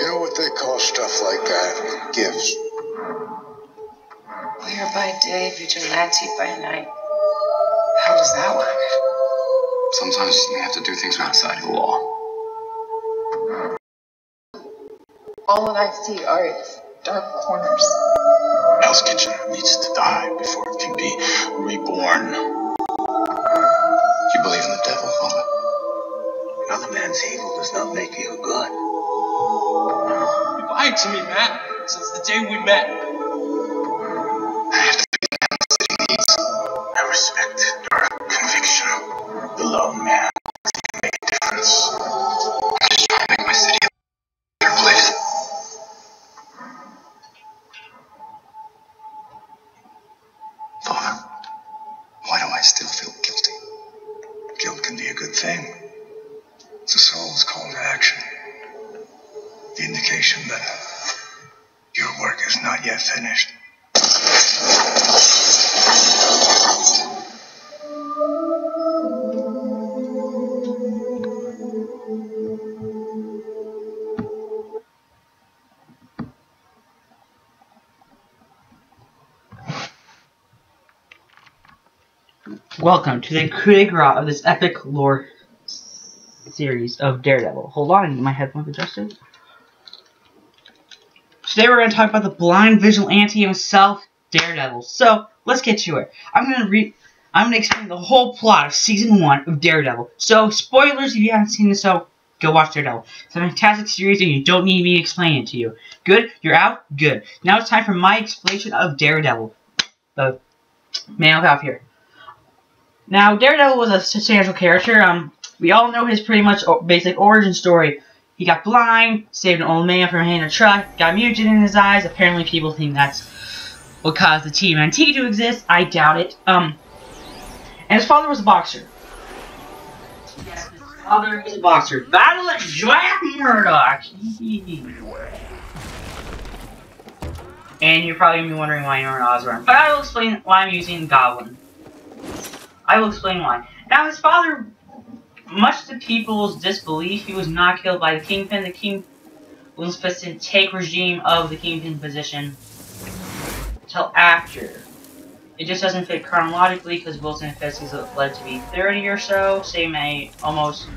know what they call stuff like that? Gifts. Warrior by day, vigilante by night. How does that work? Sometimes you have to do things outside the law. All that I see are its dark corners. Hell's Kitchen needs to die before it can be reborn. You believe in the devil, Father? Another man's evil does not make you good. You lied to me, Matt, since the day we met. I have to be the man the city needs. I respect your conviction. The lone man can make a difference. I'm just trying to make my city a better place. Father, why do I still feel guilty? Guilt can be a good thing. It's a soul's call to action. The indication that your work is not yet finished. Welcome to the coup de grace of this epic lore series of Daredevil. Hold on, I need my headphones adjusted. Today we're going to talk about the blind vigilante himself, Daredevil. So, let's get to it. I'm going to explain the whole plot of Season 1 of Daredevil. So, spoilers if you haven't seen this, so go watch Daredevil. It's a fantastic series and you don't need me to explain it to you. Good? You're out? Good. Now it's time for my explanation of Daredevil. The man without here. Now, Daredevil was a substantial character. We all know his pretty much basic origin story. He got blind, saved an old man from hitting a truck, got muted in his eyes. Apparently people think that's what caused the TMNT to exist. I doubt it. And his father was a boxer. Yes, his father is a boxer. Battle at Jack Murdoch! And you're probably going to be wondering why you're an Osborn. But I will explain why I'm using Goblin. I will explain why. Now, his father, much to people's disbelief, he was not killed by the Kingpin. The King was supposed to take regime of the Kingpin position until after. It just doesn't fit chronologically because Wilson and Fisk is led to be 30 or so, same age, almost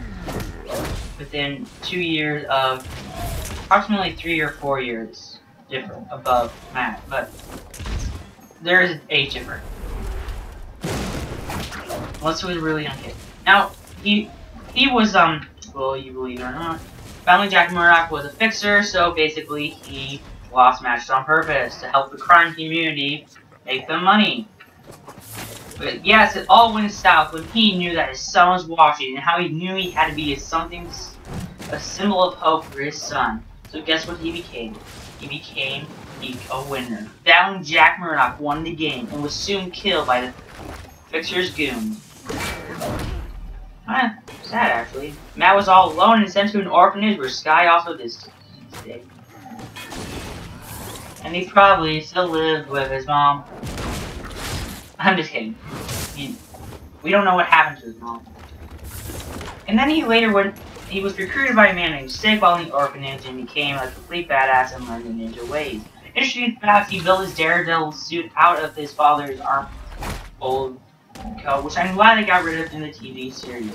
within 2 years of, approximately 3 or 4 years different above Matt, but there is age difference. Unless he was a really young kid. Now, he was, well, you believe it or not, family Jack Murdoch was a fixer, so basically he lost matches on purpose to help the crime community make them money. But yes, it all went south when he knew that his son was watching and how he knew he had to be a symbol of hope for his son. So guess what he became? He became a winner. Down Jack Murdoch won the game and was soon killed by the fixer's goon. Sad actually. Matt was all alone and sent to an orphanage where Sky also stayed. And he probably still lived with his mom. I'm just kidding. We don't know what happened to his mom. And then he was recruited by a man named Sig while in the orphanage and became a complete badass and learned the ninja ways. Interesting fact, he built his Daredevil suit out of his father's old coat, which I'm glad they got rid of in the TV series.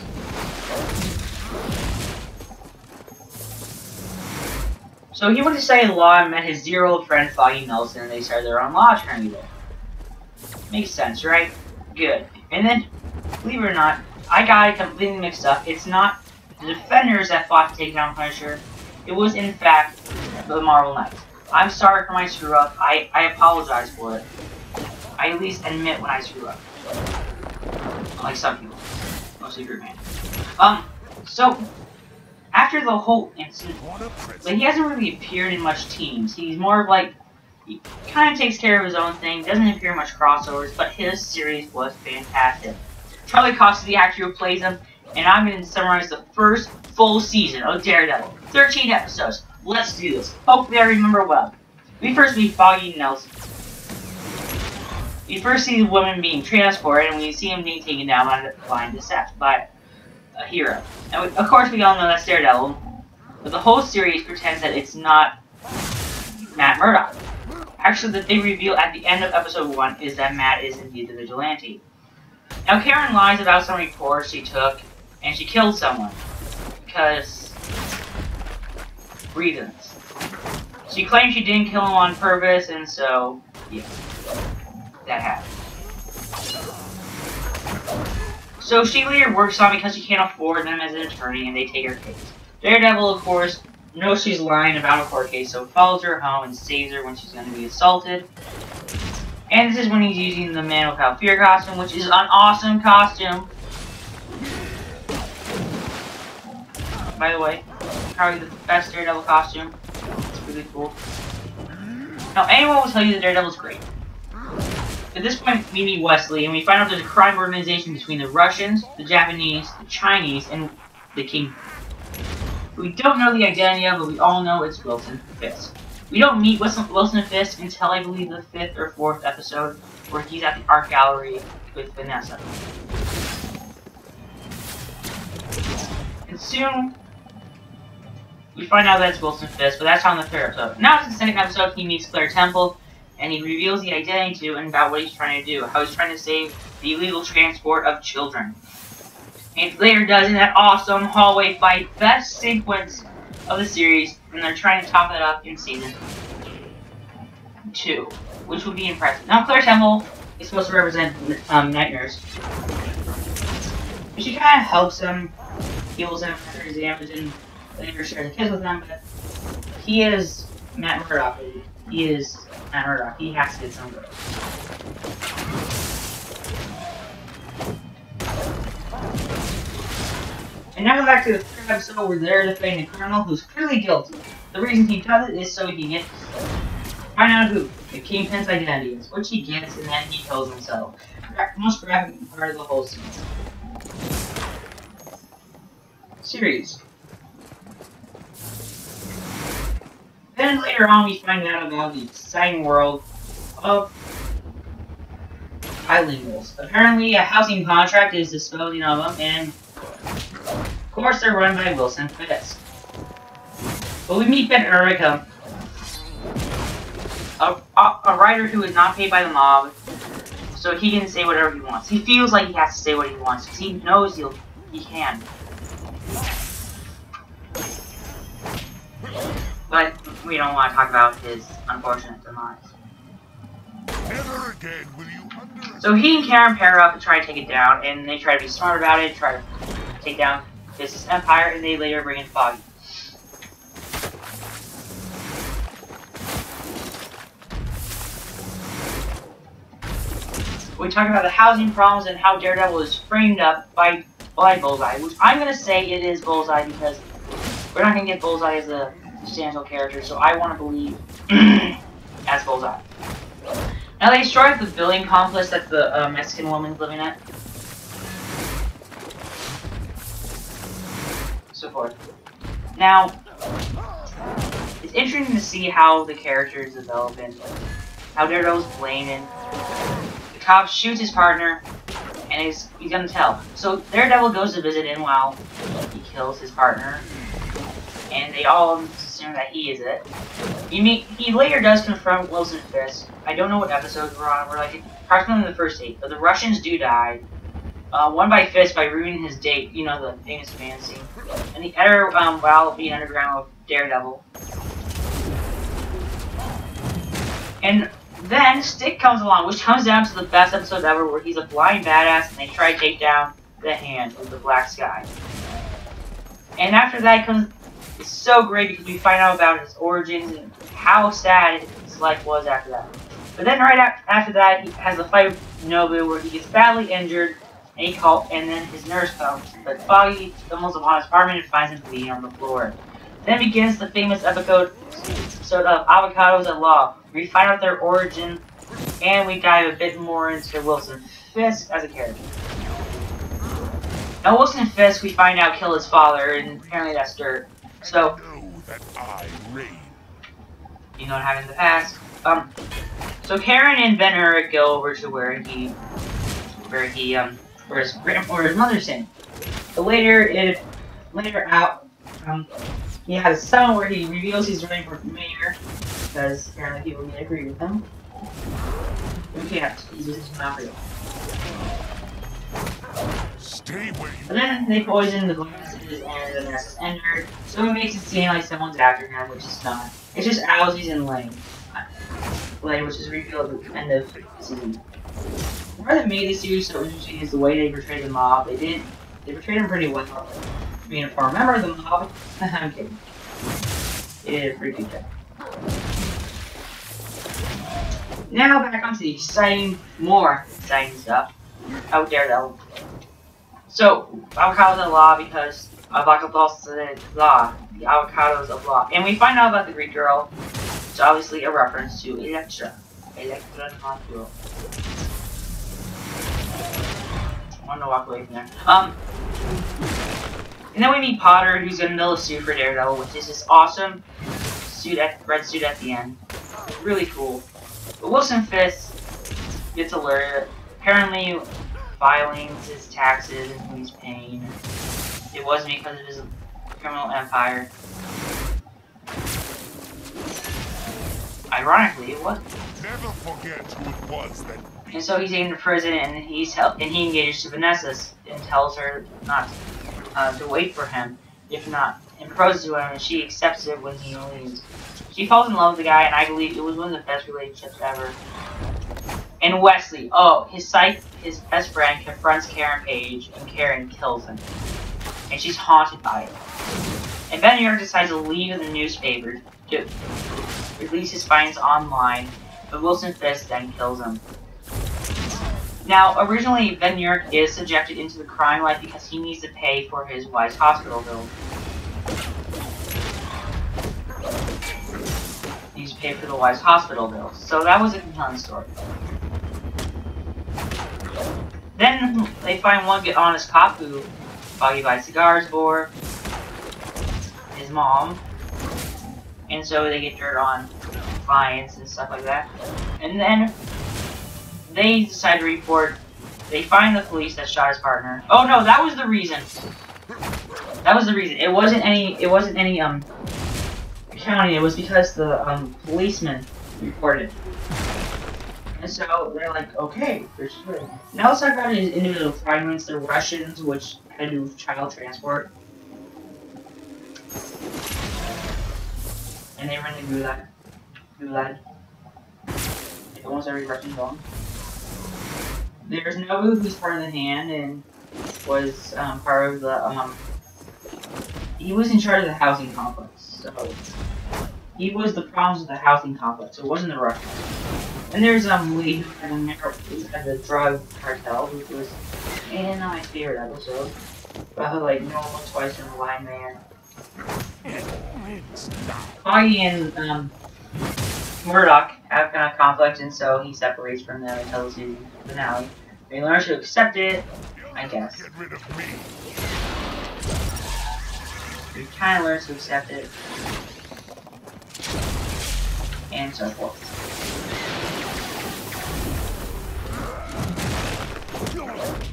So he went to study law and met his dear-old friend Foggy Nelson, and they started their own law attorney together. Makes sense, right? Good. And then, believe it or not, I got it completely mixed up. It's not the Defenders that fought to take down Punisher. It was, in fact, the Marvel Knights. I'm sorry for my screw-up. I apologize for it. I at least admit when I screw up. Like some people. Mostly Group Man. So, after the whole incident, but he hasn't really appeared in much teams. He's more of like, he kind of takes care of his own thing, doesn't appear in much crossovers, but his series was fantastic. Charlie Cox is the actor who plays him, and I'm going to summarize the first full season of Daredevil. 13 episodes. Let's do this. Hopefully I remember well. We first meet Foggy Nelson. We first see the woman being transported, and we see him being taken down by a blind deception by a hero. And of course we all know that's Daredevil. But the whole series pretends that it's not Matt Murdock. Actually, the big reveal at the end of episode 1 is that Matt is indeed the vigilante. Now, Karen lies about some reports she took, and she killed someone. Because... reasons. She claimed she didn't kill him on purpose, and so... yeah. That happened. So she later works on because she can't afford them as an attorney, and they take her case. Daredevil, of course, knows she's lying about a court case, so follows her home and saves her when she's going to be assaulted. And this is when he's using the Man Without Fear costume, which is an awesome costume. By the way, probably the best Daredevil costume. It's really cool. Now, anyone will tell you that Daredevil's great. At this point, we meet Wesley, and we find out there's a crime organization between the Russians, the Japanese, the Chinese, and the King. We don't know the identity of, but we all know it's Wilson Fisk. We don't meet Wilson Fisk until, I believe, the 5th or 4th episode, where he's at the art gallery with Vanessa. And soon, we find out that it's Wilson Fisk, but that's on the 3rd episode. Now it's the 2nd episode, he meets Claire Temple, and he reveals the identity to and about what he's trying to do, how he's trying to save the illegal transport of children. And later does in that awesome hallway fight, best sequence of the series, and they're trying to top it up in season 2, which would be impressive. Now Claire Temple is supposed to represent Night Nurse. She kind of helps him, heals him after his damage, and later shares a kiss with him, but he is Matt Murdock. He is Matt Murdock. He has to get some good. And now back to the 3rd episode where they're defending the colonel who's clearly guilty. The reason he does it is so he can get find out who the Kingpin's identity is, which he gets, and then he kills himself. Most graphic part of the whole series. Then later on we find out about the exciting world of bilinguals. Apparently a housing contract is disposing of them, and of course they're run by Wilson Fisk. But we meet Ben Urich, a writer who is not paid by the mob, so he can say whatever he wants. He feels like he has to say what he wants, because he knows he can. But we don't want to talk about his unfortunate demise. Never again will you So he and Karen pair up and try to take it down, and they try to be smart about it, try to take down Fisk's empire, and they later bring in Foggy. We talk about the housing problems and how Daredevil is framed up by Bullseye, which I'm going to say it is Bullseye because we're not going to get Bullseye as a substantial character, so I want to believe as Bullseye. Now they destroy the building complex that the Mexican woman's living at. So forth. Now, it's interesting to see how the characters develop and how Daredevil's blaming. The cop shoots his partner, and he's gonna tell. So Daredevil goes to visit him while he kills his partner, and they all assume that he is it. He later does confront Wilson Fisk. I don't know what episodes we're on. We're like approximately the first 8, but the Russians do die. One by Fisk by ruining his date, you know, the famous man scene. And the other while being underground with Daredevil. And then Stick comes along, which comes down to the best episode ever, where he's a blind badass and they try to take down the Hand with the Black Sky. And after that comes, it's so great because we find out about his origins and how sad his life was after that. But then right after that, he has a fight with Nobu where he gets badly injured, and then his nurse comes. But Foggy stumbles upon his apartment and finds him bleeding on the floor. Then begins the famous episode of Avocados at Law. We find out their origin, and we dive a bit more into Wilson Fisk as a character. Now Wilson Fisk, we find out, killed his father, and apparently that's dirt. So, know that I reign? you know what happened in the past. So Karen and Ben Urich go over to where his mother's in. But later he has a son where he reveals he's running for mayor because apparently people didn't agree with him. We can't. He's just not real. Stay where you But then they poison the glasses and the nest is entered, so it makes it seem like someone's after him, which is not. It's just Owlsies and Lane. Lane, which is revealed at the end of the season. Why that made this series so interesting is the way they portrayed the mob. They portrayed them pretty well. Being a former member of the mob. I'm kidding. They did a pretty good job. Now back onto the more exciting stuff. Oh, Daredevil. So, avocados are law because avocados is law. The avocados of law. And we find out about the Greek girl. It's obviously a reference to Electra. Electra Control. I want to walk away from there. And then we meet Potter, who's gonna build a suit for Daredevil, which is this awesome red suit at the end. Really cool. But Wilson Fisk gets alerted. Apparently, filing his taxes and who he's paying. It wasn't because of his criminal empire. Ironically, it wasn't. never forget who it was that And so he's taken to prison, and he engages to Vanessa and tells her not to wait for him, if not, and proposes to him, and she accepts it when he leaves. She falls in love with the guy, and I believe it was one of the best relationships ever. And Wesley, his best friend confronts Karen Page, and Karen kills him. And she's haunted by it. And Ben York decides to leave the newspaper to release his findings online, but Wilson Fisk then kills him. Now, originally, Ben York is subjected into the crime life because he needs to pay for his wife's hospital bill. He needs to pay for the wife's hospital bill. So that was a compelling story. Then they find one good honest cop who Foggy buys cigars for his mom, and so they get dirt on clients and stuff like that. And then they decide to report. They find the police that shot his partner. Oh no, that was the reason. That was the reason. It wasn't any counting. It was because the policeman reported. And so they're like, okay, there's good. Now let's talk about his individual fragments. The Russians, which had to do with child transport. And they were in the Gulag. Like almost every Russian gone. There's Nobu, who's part of the Hand, and was part of the, he was in charge of the housing complex, so he was the problems with the housing complex, so it wasn't the Russians. And there's Lee, who had the drug cartel, who was in my favorite episode. About like normal twice in a line man. Foggy and Murdoch have kind of conflict, and so he separates from them until the season finale. They learn to accept it, I guess. get rid of me. He kind of learns to accept it, and so forth.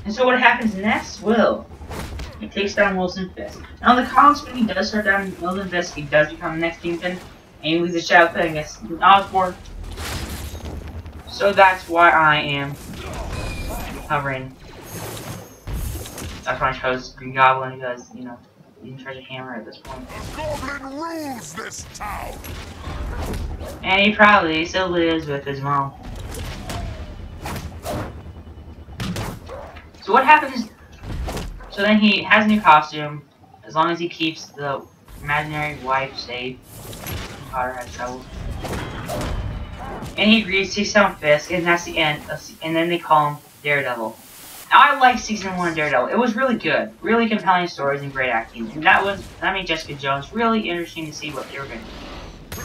And so what happens next? Well, he takes down Wilson Fisk. Now in the comics, when he does start down Wilson Fisk, he does become the next Kingpin, and he loses a shadow thing against Osborn. So that's why I am covering. That's why I chose Green Goblin, because, you know, he's in charge of Hammer at this point. The Goblin rules this town. And he probably still lives with his mom. So what happens? So then he has a new costume, as long as he keeps the imaginary wife safe. Potter has trouble. And he agrees to take down Fisk, and that's the end. And then they call him Daredevil. Now I like season 1 of Daredevil. It was really good, really compelling stories and great acting. And that made Jessica Jones really interesting to see what they were going to do.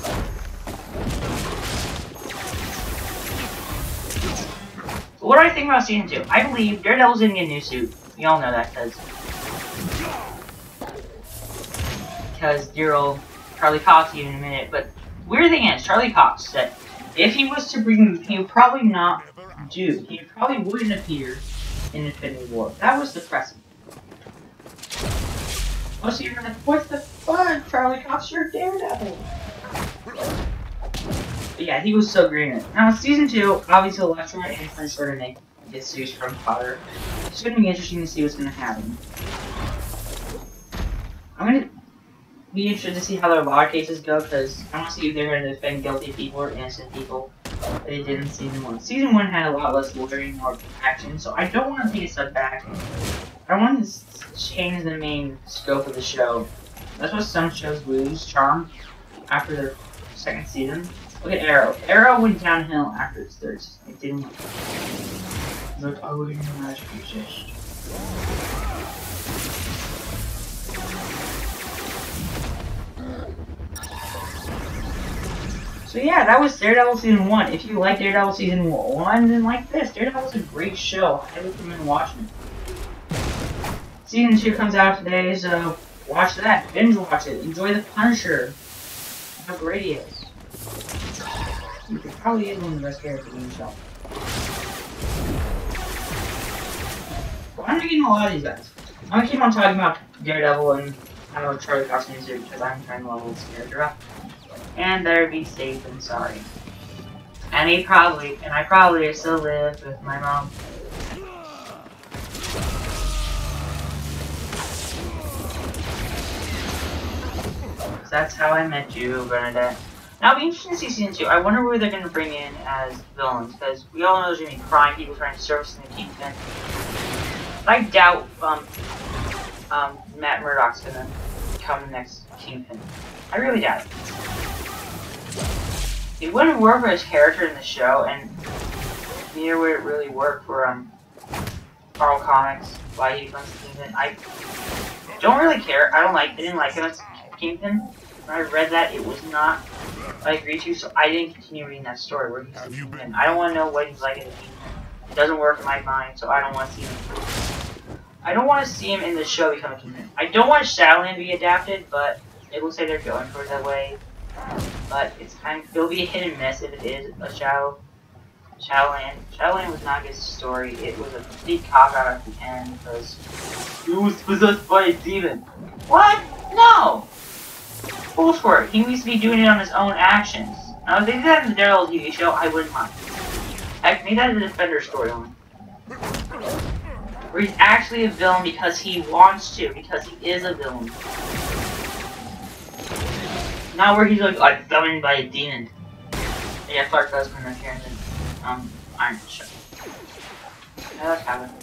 What do I think about season 2? I believe Daredevil's gonna get a new suit. We all know that because dear old Charlie Cox even in a minute. But weird thing is, Charlie Cox said if he was to bring him, he would probably not do. He probably wouldn't appear in Infinity War. That was depressing. Oh, so you're like, what the fuck? good, Charlie Cox, you're Daredevil. But yeah, he was so great in it. Now, season 2, obviously Electra and Prince sort of make get suits from Potter. It's going to be interesting to see what's going to happen. I'm going to be interested to see how their law cases go, because I want to see if they're going to defend guilty people or innocent people that they did in Season 1. Season 1 had a lot less lawyering, more action, so I don't want to take a step back. I want to change the main scope of the show. That's what some shows lose charm after their second season. Look at Arrow. Arrow went downhill after its third season. It didn't work. Look, I wouldn't imagine exist. So yeah, that was Daredevil Season 1. If you like Daredevil Season 1, then like this. Daredevil's a great show. I recommend watching it. Season 2 comes out today, so watch that. Binge watch it. Enjoy The Punisher. How great he is. He probably is one of the best characters in the show. Well, I'm getting a lot of these guys. I'm gonna keep on talking about Daredevil and how Charlie Cox needs it because I'm trying to level this character up. And better be safe than sorry. And I probably still live with my mom. So that's how I met you, Bernadette. Now, it'll be interesting to see Season 2. I wonder who they're going to bring in as villains, because we all know there's going to be crime people trying to surface in the Kingpin. I doubt Matt Murdock's going to become the next Kingpin. I really doubt it. It wouldn't work for his character in the show, and neither would it really work for Marvel Comics, why he becomes the Kingpin. I don't really care. I didn't like him as Kingpin. When I read that, it was not what I agreed to, so I didn't continue reading that story where he's the Kingpin. I don't want to know what he's like as a Kingpin. It doesn't work in my mind, so I don't want to see him. I don't want to see him in the show become a Kingpin. I don't want Shadowland to be adapted, but it looks like they're going for it that way. But it'll be a hit and miss if it is a Shadowland. Shadowland was not a good story. It was a complete cop out at the end because he was possessed by a demon. What? No! Bullshit. He needs to be doing it on his own actions. Now, if they did that in the Daredevil TV show, I wouldn't mind. Heck, maybe that's a Defender storyline. Where he's actually a villain because he wants to, because he is a villain. Not where he's like summoned by a demon. Yeah, Clark does come appearance in Iron Man show. Yeah, that's happening.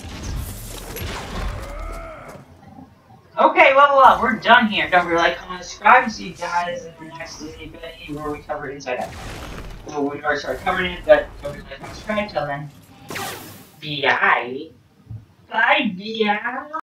Okay, level up. We're done here. Don't forget to like, comment, subscribe, and see you guys in the next Disney Betty where we cover Inside Out. Well, we already started covering it, but don't forget to like, comment, subscribe. Till then, bye. Bye, bye.